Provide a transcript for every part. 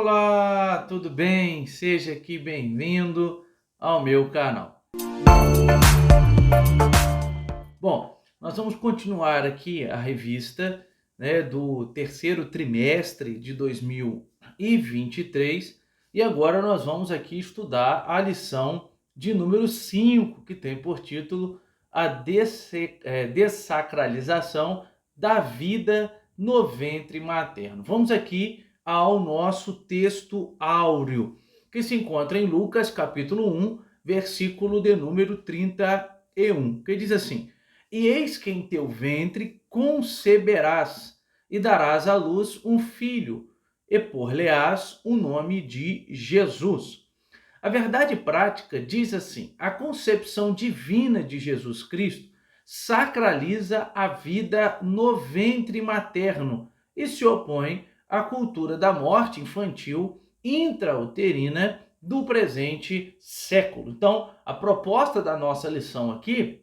Olá, tudo bem? Seja aqui bem-vindo ao meu canal. Bom, nós vamos continuar aqui a revista, do terceiro trimestre de 2023 e agora nós vamos aqui estudar a lição de número 5, que tem por título a dessacralização da vida no ventre materno. Vamos aqui ao nosso texto áureo, que se encontra em Lucas capítulo 1, versículo de número 31, que diz assim: E eis que em teu ventre conceberás e darás à luz um filho, e por-lhe-ás o nome de Jesus. A verdade prática diz assim: a concepção divina de Jesus Cristo sacraliza a vida no ventre materno e se opõe à cultura da morte infantil intrauterina do presente século. Então, a proposta da nossa lição aqui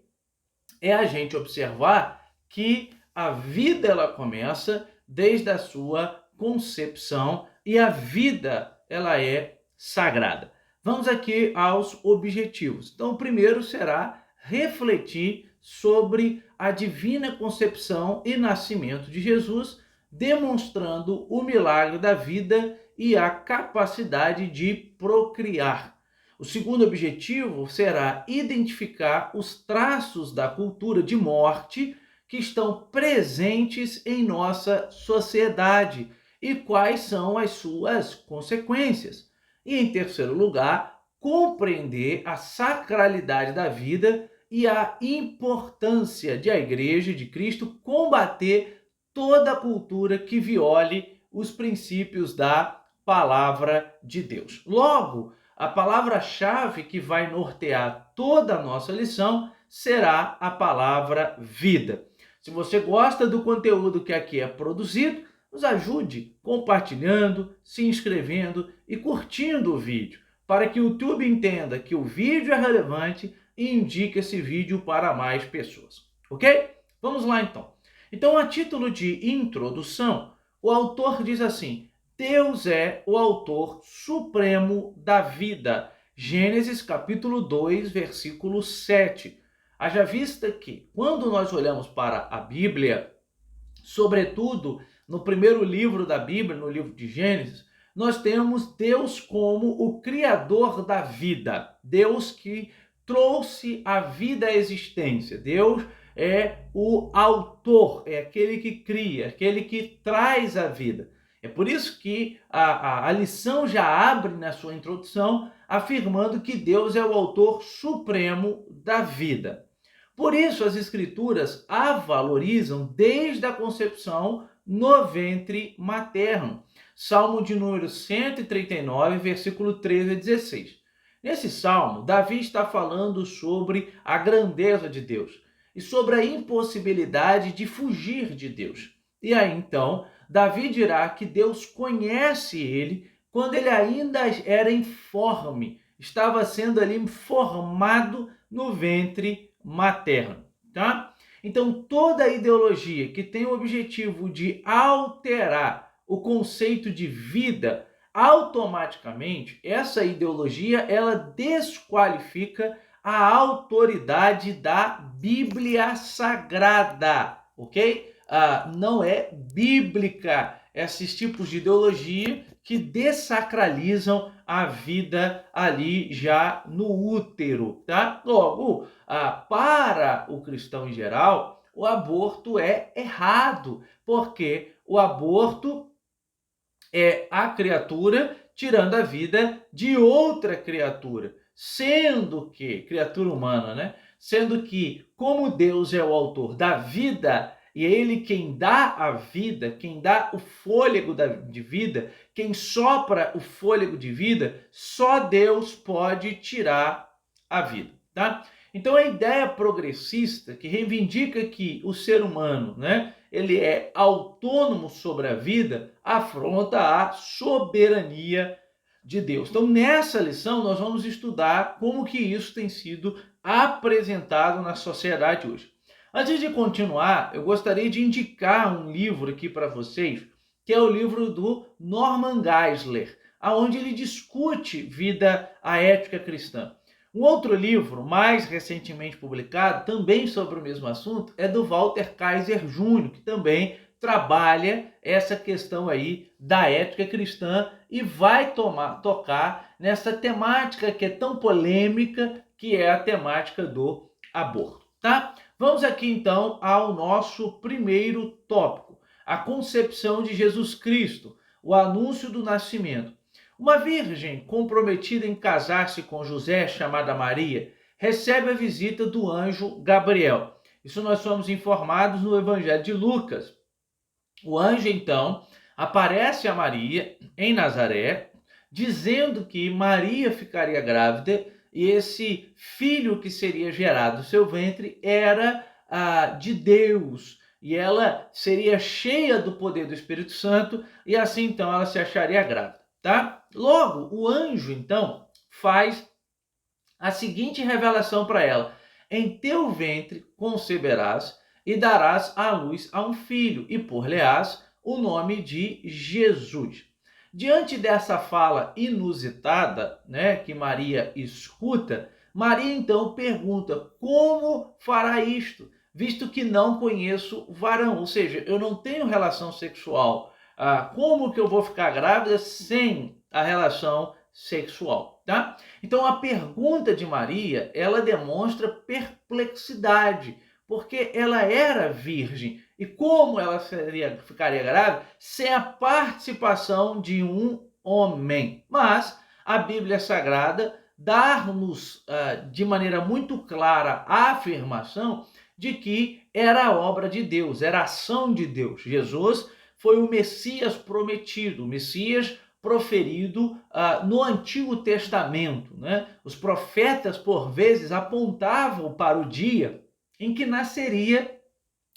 é a gente observar que a vida ela começa desde a sua concepção e a vida ela é sagrada. Vamos aqui aos objetivos. Então, o primeiro será refletir sobre a divina concepção e nascimento de Jesus, demonstrando o milagre da vida e a capacidade de procriar. O segundo objetivo será identificar os traços da cultura de morte que estão presentes em nossa sociedade e quais são as suas consequências. E, em terceiro lugar, compreender a sacralidade da vida e a importância de a Igreja de Cristo combater toda cultura que viole os princípios da palavra de Deus. Logo, a palavra-chave que vai nortear toda a nossa lição será a palavra vida. Se você gosta do conteúdo que aqui é produzido, nos ajude compartilhando, se inscrevendo e curtindo o vídeo, para que o YouTube entenda que o vídeo é relevante e indique esse vídeo para mais pessoas, ok? Vamos lá então. Então, a título de introdução, o autor diz assim: Deus é o autor supremo da vida. Gênesis capítulo 2, versículo 7. Haja vista que, quando nós olhamos para a Bíblia, sobretudo no primeiro livro da Bíblia, no livro de Gênesis, nós temos Deus como o criador da vida. Deus que trouxe a vida à existência. Deus é o autor, é aquele que cria, aquele que traz a vida. É por isso que a lição já abre na sua introdução afirmando que Deus é o autor supremo da vida. Por isso as escrituras a valorizam desde a concepção no ventre materno. Salmo de número 139, versículo 13 a 16. Nesse salmo, Davi está falando sobre a grandeza de Deus e sobre a impossibilidade de fugir de Deus. E aí então, Davi dirá que Deus conhece ele quando ele ainda era informe, estava sendo ali formado no ventre materno, tá? Então, toda ideologia que tem o objetivo de alterar o conceito de vida, automaticamente, essa ideologia, ela desqualifica a autoridade da Bíblia Sagrada, ok? Não é bíblica esses tipos de ideologia que dessacralizam a vida ali já no útero, tá? Logo, para o cristão em geral, o aborto é errado, porque o aborto é a criatura tirando a vida de outra criatura, sendo que, criatura humana, né? Sendo que, como Deus é o autor da vida, e é Ele quem dá a vida, quem dá o fôlego de vida, quem sopra o fôlego de vida, só Deus pode tirar a vida, tá? Então a ideia progressista que reivindica que o ser humano, né, ele é autônomo sobre a vida, afronta a soberania de Deus. Então nessa lição nós vamos estudar como que isso tem sido apresentado na sociedade hoje. Antes de continuar, eu gostaria de indicar um livro aqui para vocês, que é o livro do Norman Geisler, onde ele discute a ética cristã. Um outro livro, mais recentemente publicado, também sobre o mesmo assunto, é do Walter Kaiser Jr., que também trabalha essa questão aí da ética cristã e vai tocar nessa temática que é tão polêmica, que é a temática do aborto, tá? Vamos aqui então ao nosso primeiro tópico, a concepção de Jesus Cristo, o anúncio do nascimento. Uma virgem comprometida em casar-se com José, chamada Maria, recebe a visita do anjo Gabriel. Isso nós somos informados no Evangelho de Lucas. O anjo, então, aparece a Maria em Nazaré, dizendo que Maria ficaria grávida e esse filho que seria gerado do seu ventre era de Deus. E ela seria cheia do poder do Espírito Santo e assim, então, ela se acharia grávida, tá? Logo, o anjo, então, faz a seguinte revelação para ela: em teu ventre conceberás e darás à luz a um filho, e por-lhe-ás o nome de Jesus. Diante dessa fala inusitada, né, que Maria escuta, Maria então pergunta: como fará isto, visto que não conheço varão? Ou seja, eu não tenho relação sexual. Como que eu vou ficar grávida sem a relação sexual, tá? Então a pergunta de Maria, ela demonstra perplexidade, porque ela era virgem. E como ela ficaria grávida sem a participação de um homem? Mas a Bíblia Sagrada dá-nos de maneira muito clara a afirmação de que era obra de Deus, era ação de Deus. Jesus foi o Messias prometido, o Messias proferido no Antigo Testamento, né? Os profetas, por vezes, apontavam para o dia em que nasceria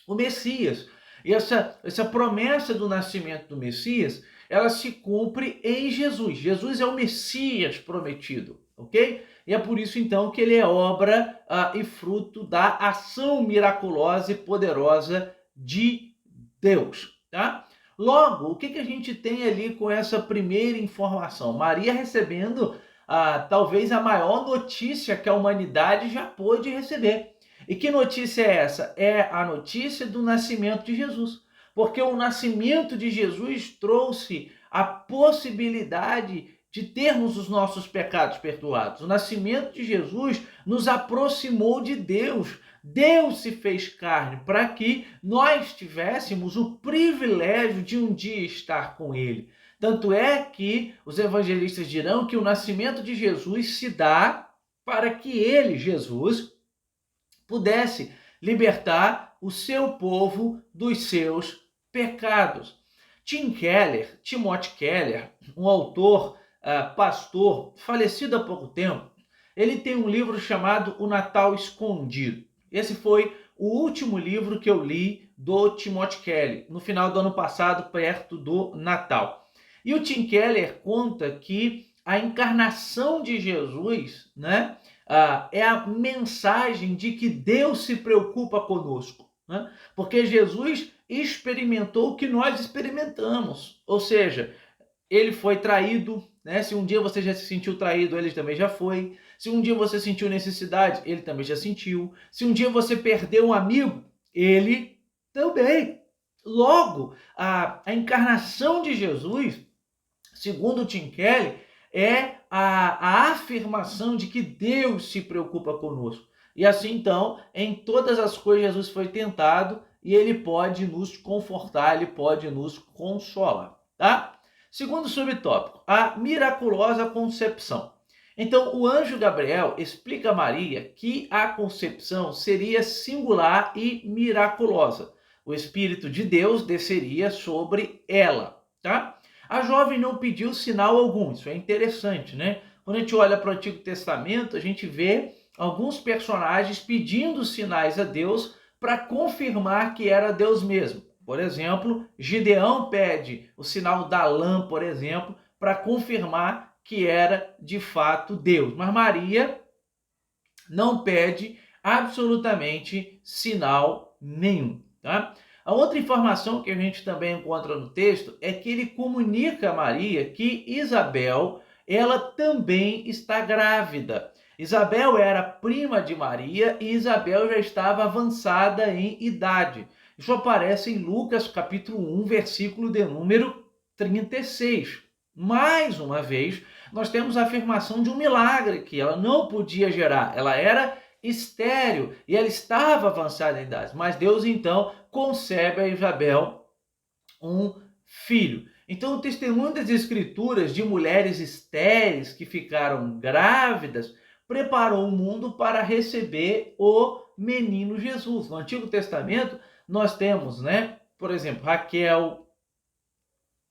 o Messias. E essa promessa do nascimento do Messias, ela se cumpre em Jesus. Jesus é o Messias prometido, ok? E é por isso, então, que ele é obra e fruto da ação miraculosa e poderosa de Deus, tá? Logo, o que a gente tem ali com essa primeira informação? Maria recebendo talvez a maior notícia que a humanidade já pôde receber. E que notícia é essa? É a notícia do nascimento de Jesus. Porque o nascimento de Jesus trouxe a possibilidade de termos os nossos pecados perdoados. O nascimento de Jesus nos aproximou de Deus. Deus se fez carne para que nós tivéssemos o privilégio de um dia estar com Ele. Tanto é que os evangelistas dirão que o nascimento de Jesus se dá para que Ele, Jesus, pudesse libertar o seu povo dos seus pecados. Timothy Keller, um autor, pastor, falecido há pouco tempo, ele tem um livro chamado O Natal Escondido. Esse foi o último livro que eu li do Timothy Keller, no final do ano passado, perto do Natal. E o Tim Keller conta que a encarnação de Jesus, né, é a mensagem de que Deus se preocupa conosco, né? Porque Jesus experimentou o que nós experimentamos, ou seja, ele foi traído, né? Se um dia você já se sentiu traído, ele também já foi. Se um dia você sentiu necessidade, ele também já sentiu. Se um dia você perdeu um amigo, ele também. Logo, a encarnação de Jesus, segundo Tim Keller, é a afirmação de que Deus se preocupa conosco. E assim, então, em todas as coisas Jesus foi tentado e ele pode nos confortar, ele pode nos consolar, tá? Segundo subtópico, a miraculosa concepção. Então, o anjo Gabriel explica a Maria que a concepção seria singular e miraculosa. O Espírito de Deus desceria sobre ela, tá? A jovem não pediu sinal algum, isso é interessante, né? Quando a gente olha para o Antigo Testamento, a gente vê alguns personagens pedindo sinais a Deus para confirmar que era Deus mesmo. Por exemplo, Gideão pede o sinal da lã, por exemplo, para confirmar que era de fato Deus. Mas Maria não pede absolutamente sinal nenhum, tá? A outra informação que a gente também encontra no texto é que ele comunica a Maria que Isabel, ela também está grávida. Isabel era prima de Maria e Isabel já estava avançada em idade. Isso aparece em Lucas capítulo 1, versículo de número 36. Mais uma vez, nós temos a afirmação de um milagre, que ela não podia gerar, ela era estéril e ela estava avançada em idade. Mas Deus então concebe a Isabel um filho. Então, o testemunho das Escrituras de mulheres estéreis que ficaram grávidas preparou o mundo para receber o menino Jesus. No Antigo Testamento, nós temos, por exemplo, Raquel,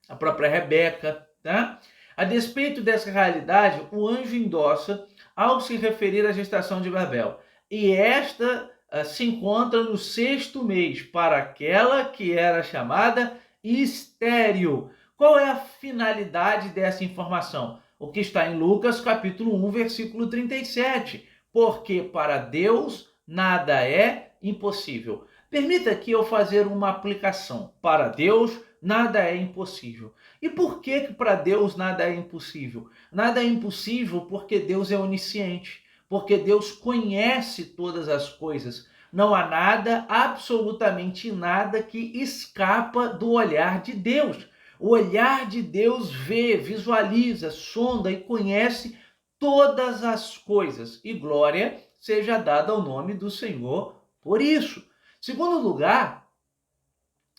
a própria Rebeca, tá? A despeito dessa realidade, o anjo endossa ao se referir à gestação de Babel. E esta se encontra no 6º mês, para aquela que era chamada estéril. Qual é a finalidade dessa informação? O que está em Lucas capítulo 1, versículo 37. Porque para Deus nada é impossível. Permita que eu fazer uma aplicação. Para Deus nada é impossível. E por que para Deus nada é impossível? Nada é impossível porque Deus é onisciente, porque Deus conhece todas as coisas. Não há nada, absolutamente nada, que escapa do olhar de Deus. O olhar de Deus vê, visualiza, sonda e conhece todas as coisas. E glória seja dada ao nome do Senhor por isso. Segundo lugar,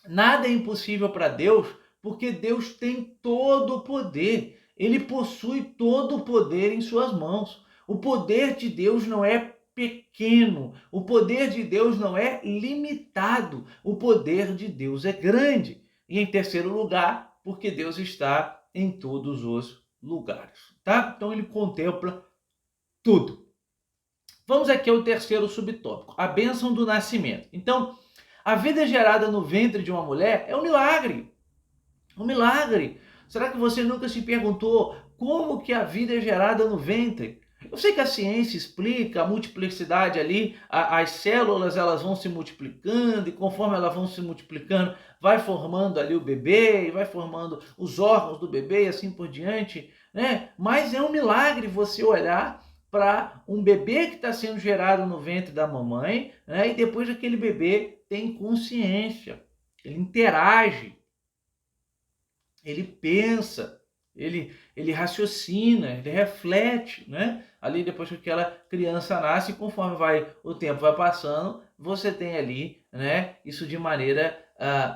nada é impossível para Deus, porque Deus tem todo o poder. Ele possui todo o poder em suas mãos. O poder de Deus não é pequeno. O poder de Deus não é limitado. O poder de Deus é grande. E em terceiro lugar, porque Deus está em todos os lugares, tá? Então ele contempla tudo. Vamos aqui ao terceiro subtópico, a bênção do nascimento. Então, a vida gerada no ventre de uma mulher é um milagre. Um milagre. Será que você nunca se perguntou como que a vida é gerada no ventre? Eu sei que a ciência explica a multiplicidade ali, as células elas vão se multiplicando e conforme elas vão se multiplicando, vai formando ali o bebê, e vai formando os órgãos do bebê e assim por diante, né? Mas é um milagre você olhar para um bebê que está sendo gerado no ventre da mamãe, né? E depois aquele bebê tem consciência, ele interage, ele pensa, ele raciocina, ele reflete, né? Ali depois que aquela criança nasce, conforme o tempo vai passando, você tem ali, né, isso de maneira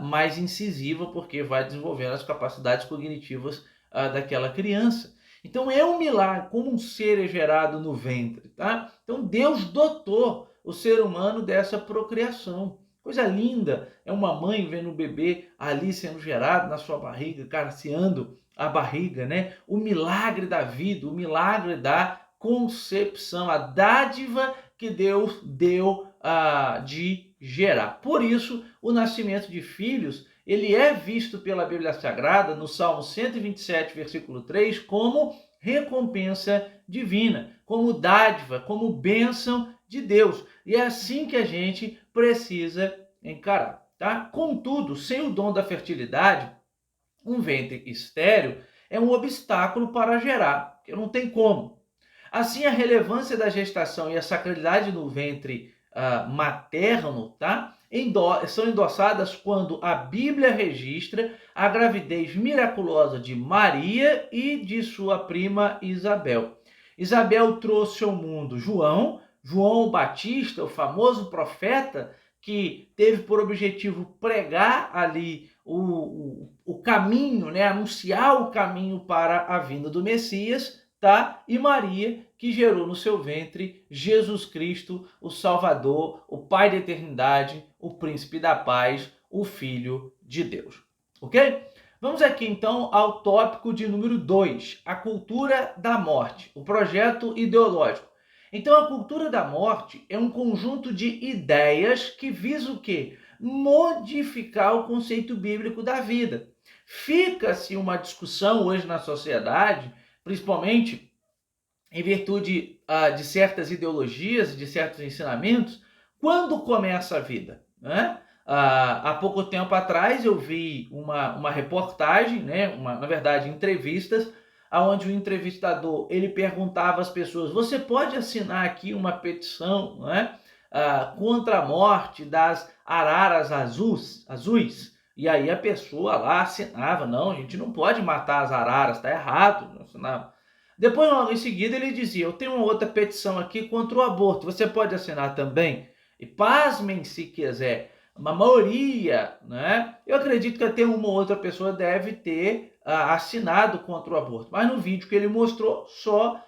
mais incisiva, porque vai desenvolvendo as capacidades cognitivas daquela criança. Então é um milagre como um ser é gerado no ventre, tá? Então Deus dotou o ser humano dessa procriação. Coisa linda é uma mãe vendo o bebê ali sendo gerado na sua barriga, acariciando a barriga, né? O milagre da vida, o milagre da concepção, a dádiva que Deus deu de gerar. Por isso, o nascimento de filhos, ele é visto pela Bíblia Sagrada, no Salmo 127, versículo 3, como recompensa divina, como dádiva, como bênção de Deus. E é assim que a gente precisa encarar, tá? Contudo, sem o dom da fertilidade, um ventre estéril é um obstáculo para gerar, porque não tem como. Assim, a relevância da gestação e a sacralidade no ventre materno, tá? São endossadas quando a Bíblia registra a gravidez miraculosa de Maria e de sua prima Isabel. Isabel trouxe ao mundo João Batista, o famoso profeta, que teve por objetivo pregar ali o caminho, né? Anunciar o caminho para a vinda do Messias, tá? E Maria, que gerou no seu ventre Jesus Cristo, o Salvador, o Pai da eternidade, o Príncipe da paz, o Filho de Deus. Ok? Vamos aqui então ao tópico de número 2, a cultura da morte, o projeto ideológico. Então a cultura da morte é um conjunto de ideias que visa o quê? Modificar o conceito bíblico da vida. Fica-se uma discussão hoje na sociedade, principalmente em virtude de certas ideologias, de certos ensinamentos, quando começa a vida, né? Há pouco tempo atrás eu vi uma reportagem, né, na verdade entrevistas, onde o entrevistador ele perguntava às pessoas: você pode assinar aqui uma petição, né, contra a morte das araras azuis? E aí a pessoa lá assinava: não, a gente não pode matar as araras, está errado. Não assinava. Depois, logo em seguida, ele dizia: eu tenho uma outra petição aqui contra o aborto, você pode assinar também? E pasmem se quiser, uma maioria, né? Eu acredito que até uma ou outra pessoa deve ter assinado contra o aborto, mas no vídeo que ele mostrou, só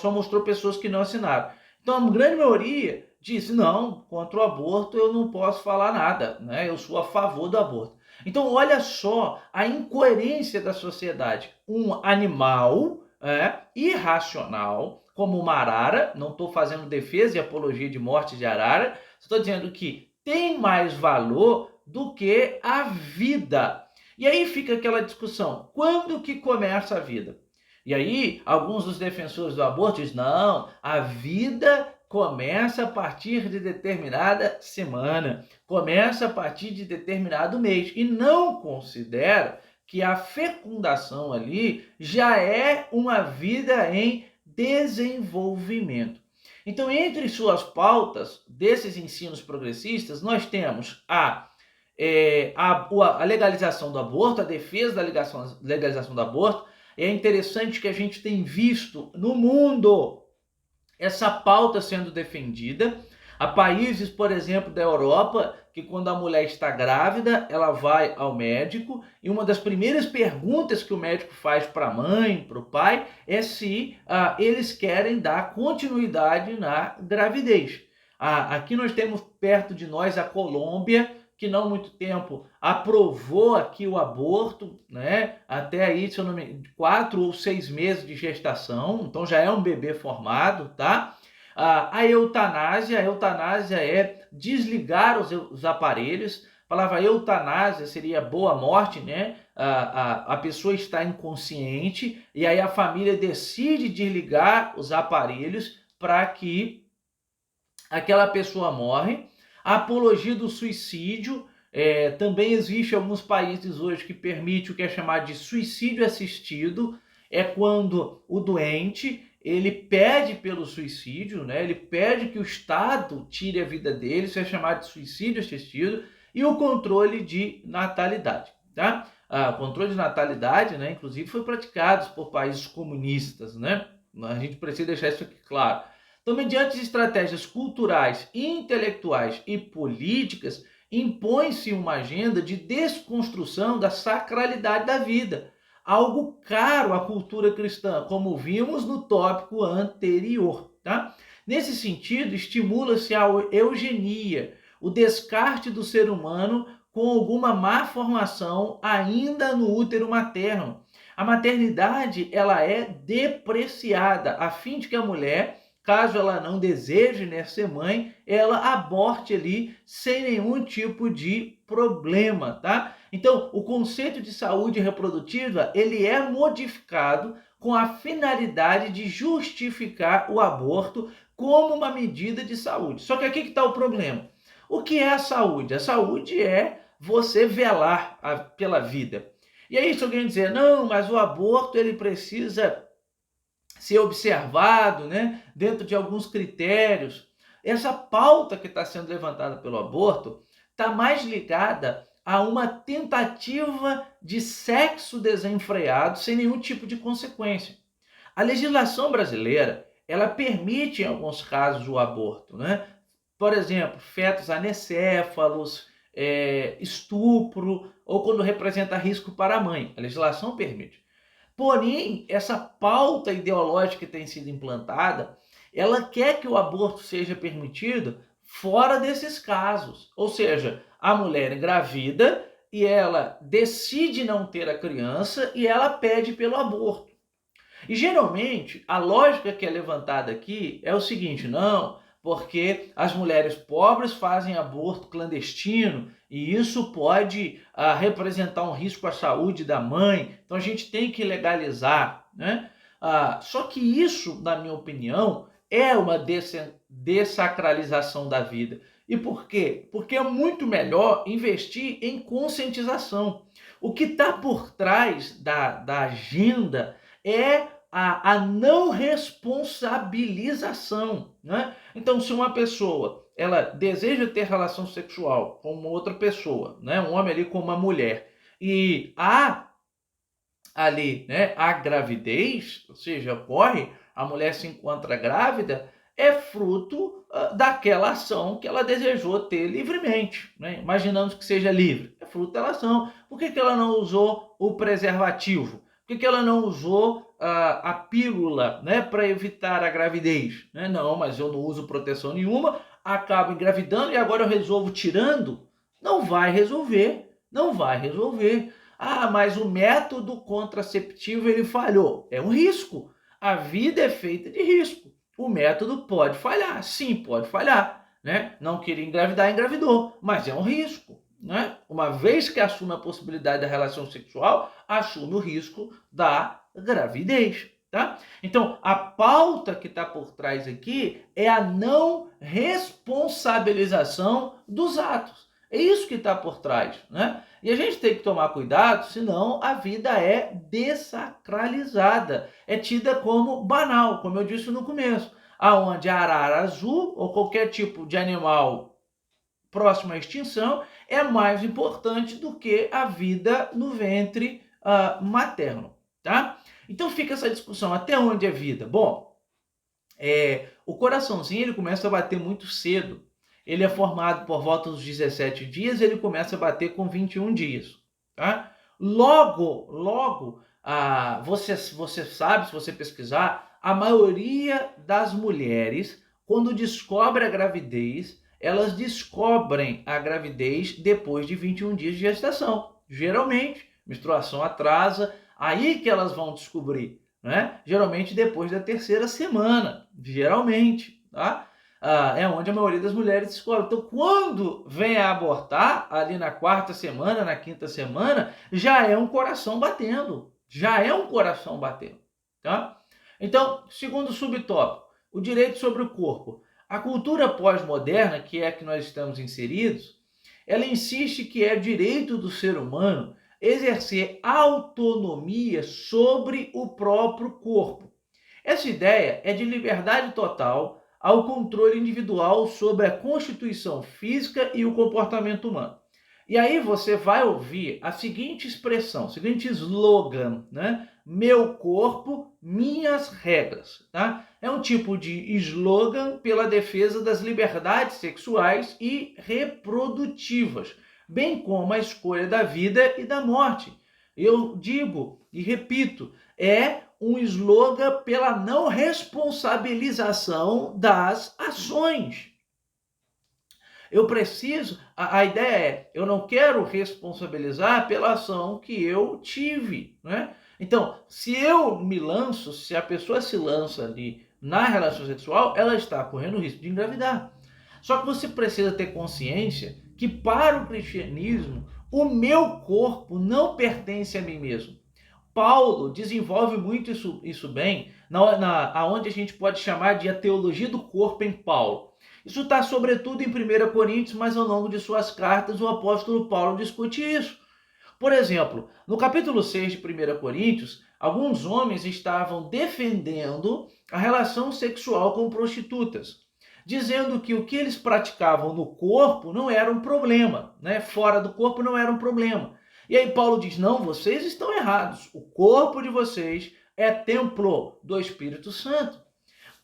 mostrou pessoas que não assinaram. Então a grande maioria disse: não, contra o aborto eu não posso falar nada, né? Eu sou a favor do aborto. Então olha só a incoerência da sociedade. Um animal irracional, como uma arara, não estou fazendo defesa e apologia de morte de arara, estou dizendo que tem mais valor do que a vida. E aí fica aquela discussão: quando que começa a vida? E aí alguns dos defensores do aborto dizem: não, a vida começa a partir de determinada semana, começa a partir de determinado mês, e não considera que a fecundação ali já é uma vida em desenvolvimento. Então, entre suas pautas desses ensinos progressistas, nós temos a legalização do aborto, a defesa da legalização do aborto. É interessante que a gente tem visto no mundo essa pauta sendo defendida. Há países, por exemplo, da Europa, que quando a mulher está grávida, ela vai ao médico e uma das primeiras perguntas que o médico faz para a mãe, para o pai, é se eles querem dar continuidade na gravidez. Aqui nós temos perto de nós a Colômbia, que não muito tempo aprovou aqui o aborto, né? Até aí, se eu não me engano, 4 ou 6 meses de gestação, então já é um bebê formado, tá? A eutanásia é desligar os aparelhos. A palavra eutanásia seria boa morte, né? A pessoa está inconsciente e aí a família decide desligar os aparelhos para que aquela pessoa morre. A apologia do suicídio, também existe em alguns países hoje que permite o que é chamado de suicídio assistido. É quando o doente ele pede pelo suicídio, né? Ele pede que o Estado tire a vida dele, isso é chamado de suicídio assistido. E o controle de natalidade, tá? O controle de natalidade, né, inclusive, foi praticado por países comunistas, né? A gente precisa deixar isso aqui claro. Então, mediante estratégias culturais, intelectuais e políticas, impõe-se uma agenda de desconstrução da sacralidade da vida, algo caro à cultura cristã, como vimos no tópico anterior, tá? Nesse sentido, estimula-se a eugenia, o descarte do ser humano com alguma má formação ainda no útero materno. A maternidade, ela é depreciada, a fim de que a mulher, caso ela não deseje, né, ser mãe, ela aborte ali sem nenhum tipo de problema, tá? Então, o conceito de saúde reprodutiva, ele é modificado com a finalidade de justificar o aborto como uma medida de saúde. Só que aqui que está o problema. O que é a saúde? A saúde é você velar pela vida. E aí, se alguém dizer: não, mas o aborto ele precisa ser observado, né, dentro de alguns critérios. Essa pauta que está sendo levantada pelo aborto está mais ligada a uma tentativa de sexo desenfreado sem nenhum tipo de consequência. A legislação brasileira, ela permite em alguns casos o aborto, né? Por exemplo, fetos anencefalos, estupro, ou quando representa risco para a mãe. A legislação permite. Porém, essa pauta ideológica que tem sido implantada, ela quer que o aborto seja permitido fora desses casos. Ou seja, a mulher engravida e ela decide não ter a criança e ela pede pelo aborto. E geralmente a lógica que é levantada aqui é o seguinte: não, porque as mulheres pobres fazem aborto clandestino e isso pode representar um risco à saúde da mãe, então a gente tem que legalizar, né? Só que isso, na minha opinião, é uma dessacralização da vida. E por quê? Porque é muito melhor investir em conscientização. O que está por trás da agenda é a não responsabilização, né? Então, se uma pessoa ela deseja ter relação sexual com uma outra pessoa, né? Um homem ali com uma mulher, e há ali, né, a gravidez, ou seja, ocorre, a mulher se encontra grávida, é fruto daquela ação que ela desejou ter livremente, né? Imaginando que seja livre, é fruto da ação. Por que ela não usou o preservativo? Por que ela não usou a pílula, né, para evitar a gravidez? Né? Não, mas eu não uso proteção nenhuma, acabo engravidando e agora eu resolvo tirando? Não vai resolver, não vai resolver. Ah, mas o método contraceptivo ele falhou. É um risco. A vida é feita de risco. O método pode falhar, sim, pode falhar, né? Não queria engravidar, engravidou, mas é um risco, né? Uma vez que assume a possibilidade da relação sexual, assume o risco da gravidez, tá? Então, a pauta que está por trás aqui é a não responsabilização dos atos. É isso que está por trás, né? E a gente tem que tomar cuidado, senão a vida é desacralizada, é tida como banal, como eu disse no começo, aonde a arara azul ou qualquer tipo de animal próximo à extinção é mais importante do que a vida no ventre materno, tá? Então fica essa discussão, até onde é vida? Bom, o coraçãozinho ele começa a bater muito cedo. Ele é formado por volta dos 17 dias, ele começa a bater com 21 dias. Tá? Logo, você sabe, se você pesquisar, a maioria das mulheres, quando descobre a gravidez, elas descobrem a gravidez depois de 21 dias de gestação. Geralmente, menstruação atrasa, aí que elas vão descobrir, né? Geralmente depois da terceira semana, geralmente, tá? É onde a maioria das mulheres descobre. Então, quando vem a abortar, ali na quarta semana, na quinta semana, já é um coração batendo. Já é um coração batendo, tá? Então, segundo subtópico, o direito sobre o corpo. A cultura pós-moderna, que é a que nós estamos inseridos, ela insiste que é direito do ser humano exercer autonomia sobre o próprio corpo. Essa ideia é de liberdade total ao controle individual sobre a constituição física e o comportamento humano. E aí você vai ouvir a seguinte expressão, o seguinte slogan, né? Meu corpo, minhas regras, tá? É um tipo de slogan pela defesa das liberdades sexuais e reprodutivas, bem como a escolha da vida e da morte. Eu digo e repito, é um slogan pela não responsabilização das ações. Eu preciso, a ideia é, eu não quero responsabilizar pela ação que eu tive, né? Então, se eu me lanço, se a pessoa se lança ali na relação sexual, ela está correndo o risco de engravidar. Só que você precisa ter consciência que para o cristianismo, o meu corpo não pertence a mim mesmo. Paulo desenvolve muito isso bem, aonde a gente pode chamar de a teologia do corpo em Paulo. Isso está sobretudo em 1 Coríntios, mas ao longo de suas cartas o apóstolo Paulo discute isso. Por exemplo, no capítulo 6 de 1 Coríntios, alguns homens estavam defendendo a relação sexual com prostitutas, dizendo que o que eles praticavam no corpo não era um problema, né? Fora do corpo não era um problema. E aí Paulo diz, não, vocês estão errados, o corpo de vocês é templo do Espírito Santo.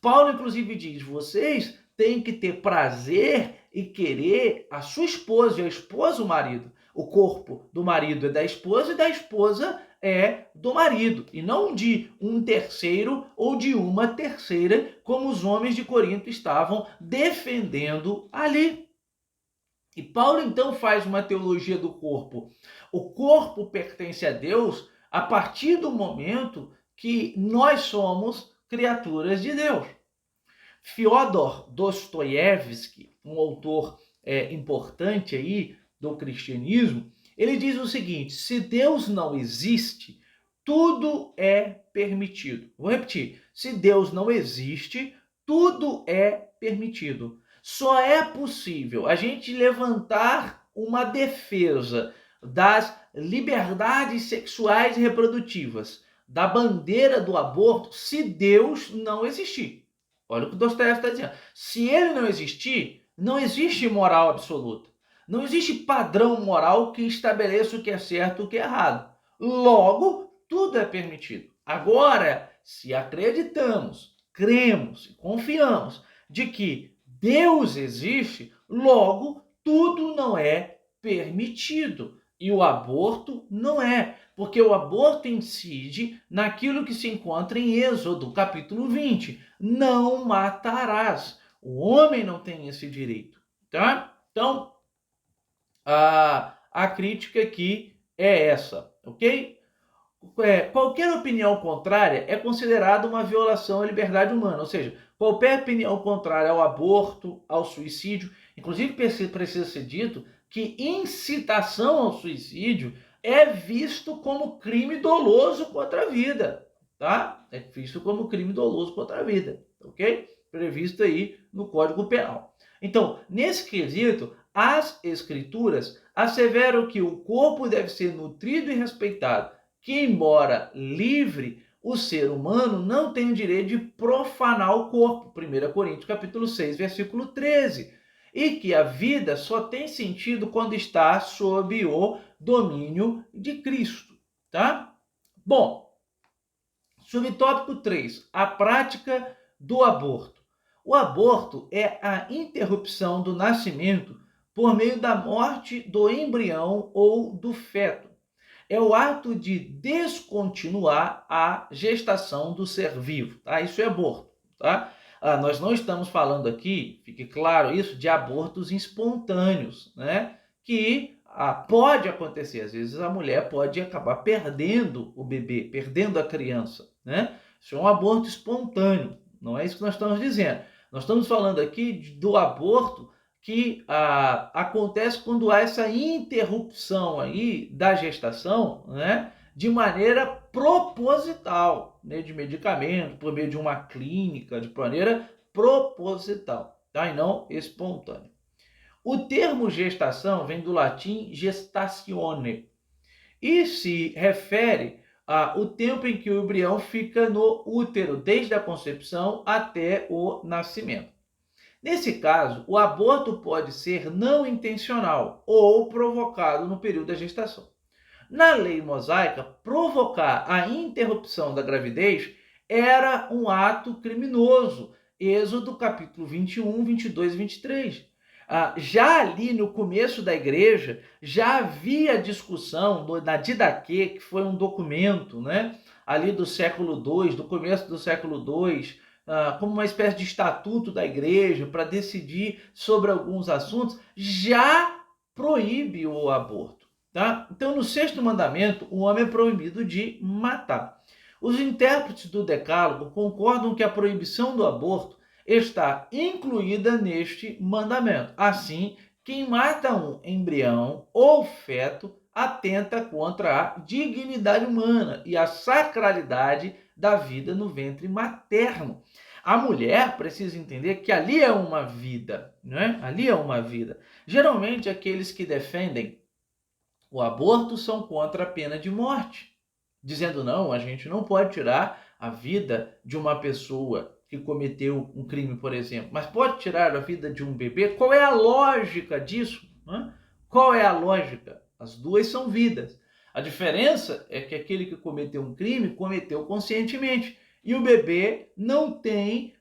Paulo, inclusive, diz, vocês têm que ter prazer e querer a sua esposa, e a esposa o marido. O corpo do marido é da esposa e da esposa é do marido, e não de um terceiro ou de uma terceira, como os homens de Corinto estavam defendendo ali. E Paulo então faz uma teologia do corpo. O corpo pertence a Deus a partir do momento que nós somos criaturas de Deus. Fyodor Dostoiévski, um autor importante aí do cristianismo, ele diz o seguinte: se Deus não existe, tudo é permitido. Vou repetir: se Deus não existe, tudo é permitido. Só é possível a gente levantar uma defesa das liberdades sexuais e reprodutivas, da bandeira do aborto, se Deus não existir. Olha o que Dostoiévski está dizendo. Se ele não existir, não existe moral absoluta. Não existe padrão moral que estabeleça o que é certo e o que é errado. Logo, tudo é permitido. Agora, se acreditamos, cremos e confiamos de que Deus existe, logo, tudo não é permitido. E o aborto não é, porque o aborto incide naquilo que se encontra em Êxodo, capítulo 20. Não matarás. O homem não tem esse direito, tá? Então, a crítica aqui é essa, ok? Qualquer opinião contrária é considerada uma violação à liberdade humana, ou seja, qualquer opinião contrária ao aborto, ao suicídio, inclusive precisa ser dito que incitação ao suicídio é visto como crime doloso contra a vida, tá? É visto como crime doloso contra a vida, ok? Previsto aí no Código Penal. Então, nesse quesito, as escrituras asseveram que o corpo deve ser nutrido e respeitado, que, embora livre, o ser humano não tem o direito de profanar o corpo. 1 Coríntios capítulo 6, versículo 13. E que a vida só tem sentido quando está sob o domínio de Cristo, tá? Bom, subtópico 3, a prática do aborto. O aborto é a interrupção do nascimento por meio da morte do embrião ou do feto. É o ato de descontinuar a gestação do ser vivo, tá? Isso é aborto, tá? Nós não estamos falando aqui, fique claro isso, de abortos espontâneos, né? Que pode acontecer, às vezes a mulher pode acabar perdendo o bebê, perdendo a criança, né? Isso é um aborto espontâneo, não é isso que nós estamos dizendo. Nós estamos falando aqui do aborto que acontece quando há essa interrupção aí da gestação, né, de maneira proposital, né, de medicamento, por meio de uma clínica, de maneira proposital, tá? E não espontânea. O termo gestação vem do latim gestatione e se refere ao tempo em que o embrião fica no útero, desde a concepção até o nascimento. Nesse caso, o aborto pode ser não intencional ou provocado no período da gestação. Na lei mosaica, provocar a interrupção da gravidez era um ato criminoso. Êxodo capítulo 21, 22 e 23. Já ali no começo da igreja, já havia discussão na Didaquê, que foi um documento, né, ali do século II, do começo do século II, como uma espécie de estatuto da igreja para decidir sobre alguns assuntos, já proíbe o aborto. Tá? Então, no sexto mandamento, o homem é proibido de matar. Os intérpretes do Decálogo concordam que a proibição do aborto está incluída neste mandamento. Assim, quem mata um embrião ou feto atenta contra a dignidade humana e a sacralidade da vida no ventre materno. A mulher precisa entender que ali é uma vida, não é? Ali é uma vida. Geralmente, aqueles que defendem o aborto são contra a pena de morte, dizendo não, a gente não pode tirar a vida de uma pessoa que cometeu um crime, por exemplo, mas pode tirar a vida de um bebê. Qual é a lógica disso? Qual é a lógica? As duas são vidas. A diferença é que aquele que cometeu um crime cometeu conscientemente e o bebê não tem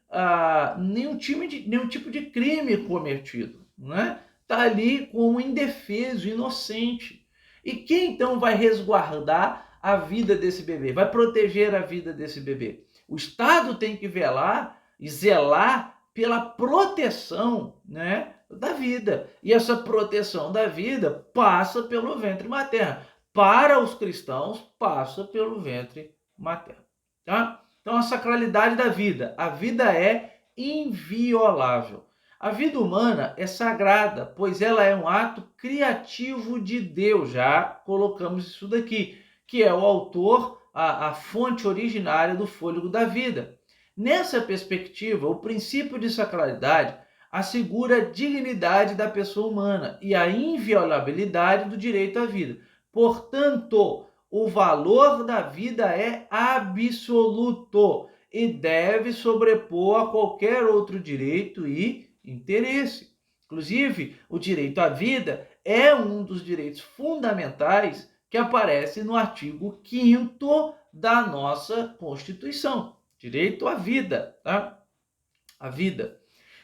nenhum tipo de crime cometido, né? Está ali como indefeso, inocente. E quem então vai resguardar a vida desse bebê? Vai proteger a vida desse bebê? O Estado tem que velar e zelar pela proteção, né, da vida. E essa proteção da vida passa pelo ventre materno. Para os cristãos, passa pelo ventre materno. Tá? Então, a sacralidade da vida. A vida é inviolável. A vida humana é sagrada, pois ela é um ato criativo de Deus. Já colocamos isso daqui, que é o autor, a fonte originária do fôlego da vida. Nessa perspectiva, o princípio de sacralidade assegura a dignidade da pessoa humana e a inviolabilidade do direito à vida. Portanto, o valor da vida é absoluto e deve sobrepor a qualquer outro direito e interesse. Inclusive, o direito à vida é um dos direitos fundamentais que aparece no artigo 5º da nossa Constituição. Direito à vida, tá? A vida.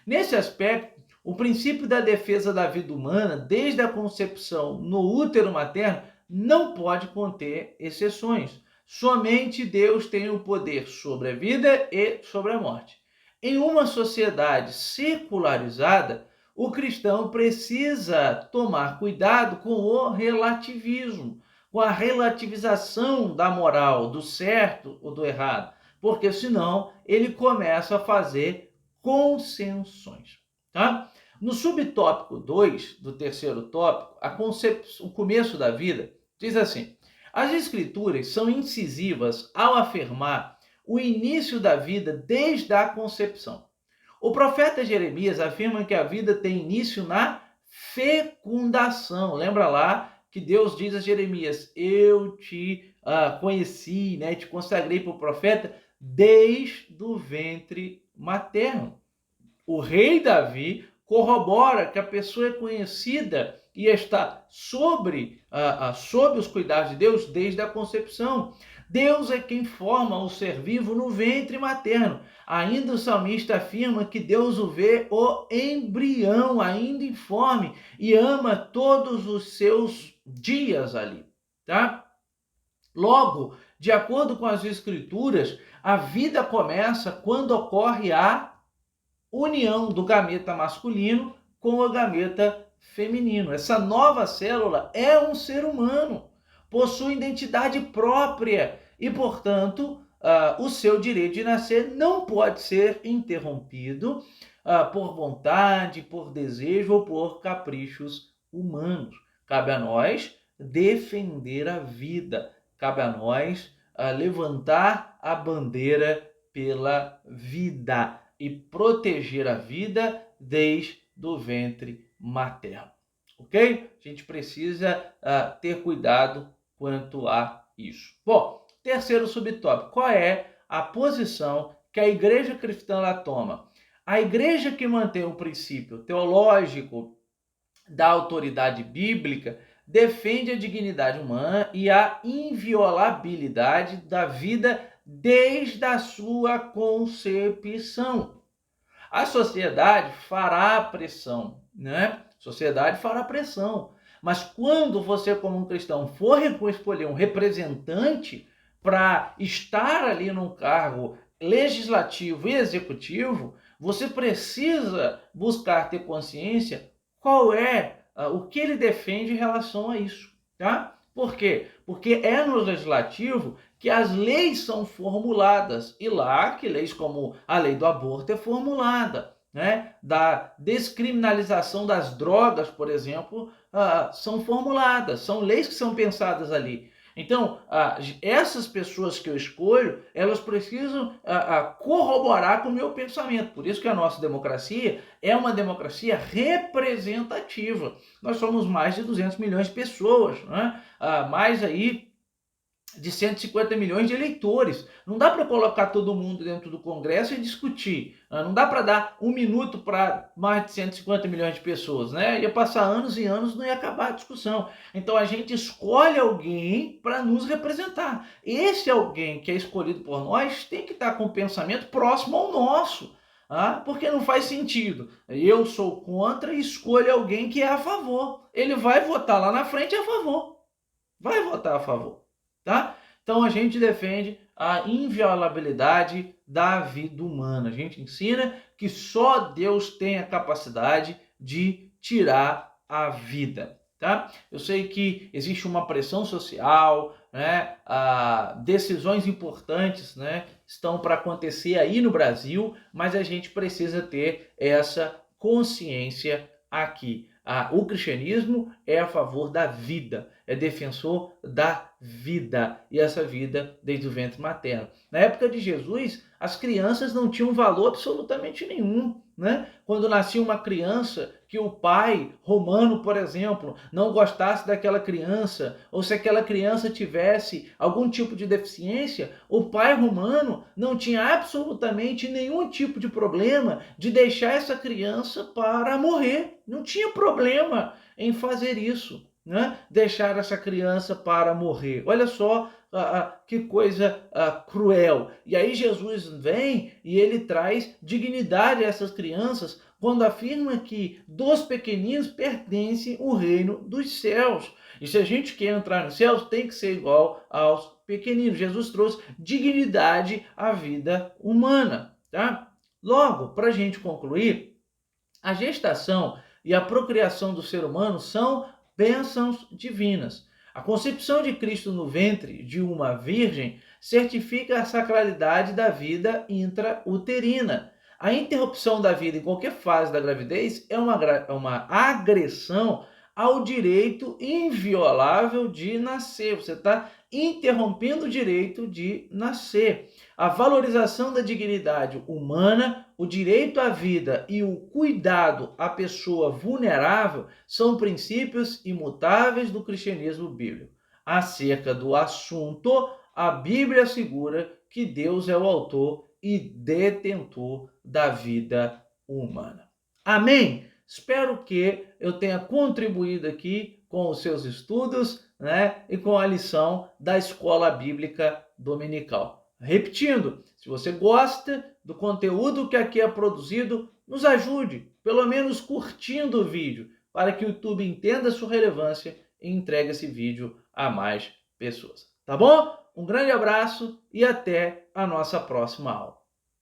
Nesse aspecto, o princípio da defesa da vida humana, desde a concepção no útero materno, não pode conter exceções. Somente Deus tem o poder sobre a vida e sobre a morte. Em uma sociedade secularizada, o cristão precisa tomar cuidado com o relativismo, com a relativização da moral, do certo ou do errado, porque senão ele começa a fazer concessões. Tá? No subtópico 2 do terceiro tópico, o começo da vida, diz assim: as escrituras são incisivas ao afirmar o início da vida desde a concepção. O profeta Jeremias afirma que a vida tem início na fecundação. Lembra lá que Deus diz a Jeremias: eu te conheci, né, te consagrei para o profeta desde o ventre materno. O rei Davi corrobora que a pessoa é conhecida e está sob os cuidados de Deus desde a concepção. Deus é quem forma o ser vivo no ventre materno. Ainda o salmista afirma que Deus o vê o embrião, ainda informe, e ama todos os seus dias ali, tá? Logo, de acordo com as escrituras, a vida começa quando ocorre a união do gameta masculino com o gameta feminino. Essa nova célula é um ser humano, possui identidade própria e, portanto, o seu direito de nascer não pode ser interrompido por vontade, por desejo ou por caprichos humanos. Cabe a nós defender a vida, cabe a nós levantar a bandeira pela vida e proteger a vida desde o ventre materno, ok? A gente precisa ter cuidado quanto a isso. Bom, terceiro subtópico, qual é a posição que a igreja cristã ela toma? A igreja que mantém o princípio teológico da autoridade bíblica defende a dignidade humana e a inviolabilidade da vida desde a sua concepção. A sociedade fará pressão, né? A sociedade fará pressão. Mas quando você, como um cristão, for escolher um representante para estar ali num cargo legislativo e executivo, você precisa buscar ter consciência qual é o que ele defende em relação a isso, tá? Por quê? Porque é no legislativo que as leis são formuladas, e lá que leis como a lei do aborto é formulada, né? Da descriminalização das drogas, por exemplo, são formuladas, são leis que são pensadas ali. Então, essas pessoas que eu escolho, elas precisam corroborar com o meu pensamento. Por isso que a nossa democracia é uma democracia representativa. Nós somos mais de 200 milhões de pessoas, né? Mais aí de 150 milhões de eleitores. Não dá para colocar todo mundo dentro do Congresso e discutir. Não dá para dar um minuto para mais de 150 milhões de pessoas, né? Ia passar anos e anos, não ia acabar a discussão. Então a gente escolhe alguém para nos representar. Esse alguém que é escolhido por nós tem que estar com o pensamento próximo ao nosso. Porque não faz sentido. Eu sou contra e escolho alguém que é a favor. Ele vai votar lá na frente a favor. Vai votar a favor. Tá? Então a gente defende a inviolabilidade da vida humana. A gente ensina que só Deus tem a capacidade de tirar a vida. Tá? Eu sei que existe uma pressão social, né? Decisões importantes, né, estão para acontecer aí no Brasil, mas a gente precisa ter essa consciência aqui. O cristianismo é a favor da vida, é defensor da vida, e essa vida desde o ventre materno. Na época de Jesus, as crianças não tinham valor absolutamente nenhum, né? Quando nascia uma criança, que o pai romano, por exemplo, não gostasse daquela criança, ou se aquela criança tivesse algum tipo de deficiência, o pai romano não tinha absolutamente nenhum tipo de problema de deixar essa criança para morrer. Não tinha problema em fazer isso, né? Deixar essa criança para morrer. Olha só que coisa cruel. E aí Jesus vem e ele traz dignidade a essas crianças quando afirma que dos pequeninos pertence o reino dos céus. E se a gente quer entrar nos céus, tem que ser igual aos pequeninos. Jesus trouxe dignidade à vida humana, tá? Logo, para a gente concluir, a gestação e a procriação do ser humano são bênçãos divinas. A concepção de Cristo no ventre de uma virgem certifica a sacralidade da vida intrauterina. A interrupção da vida em qualquer fase da gravidez é uma agressão ao direito inviolável de nascer. Você está interrompendo o direito de nascer. A valorização da dignidade humana, o direito à vida e o cuidado à pessoa vulnerável são princípios imutáveis do cristianismo bíblico. Acerca do assunto, a Bíblia assegura que Deus é o autor e detentor da vida humana. Amém? Espero que eu tenha contribuído aqui com os seus estudos, né, e com a lição da Escola Bíblica Dominical. Repetindo, se você gosta do conteúdo que aqui é produzido, nos ajude, pelo menos curtindo o vídeo, para que o YouTube entenda a sua relevância e entregue esse vídeo a mais pessoas. Tá bom? Um grande abraço e até a nossa próxima aula.